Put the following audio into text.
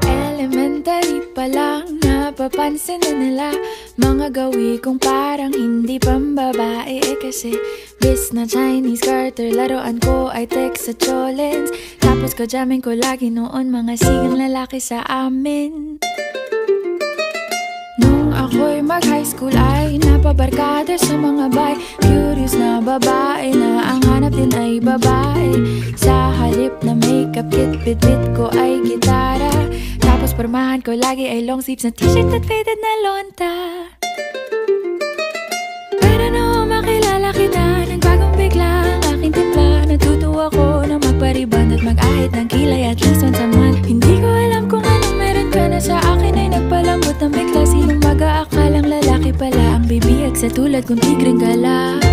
Elementary pa lang, napapansin na nila mga gawi kong parang hindi pambabae. Kasi bis na Chinese garter, laruan ko ay text sa cholens. Tapos ko jamming ko lagi noon mga sigang lalaki sa amin. Nung ako'y mag-high school ay napabarkada sa mga bay. Curious na babae na ang hanap din ay babae. Sa halip na makeup kit, bit-bit ko ay gitara. Tapos pormahan ko lagi ay long sleeves na t-shirt at faded na lonta. Pero nung makilala kita, nagbagong bigla ang aking timpla. Natutuwa ko na magpariband at mag-ahit ng kilay at least once a month. Hindi ko alam kung anong meron ka na sa akin ay nagpalambot ng bigla. Sinong mag-aakalang lalaki pala ang bibihag sa tulad kong tigreng gala.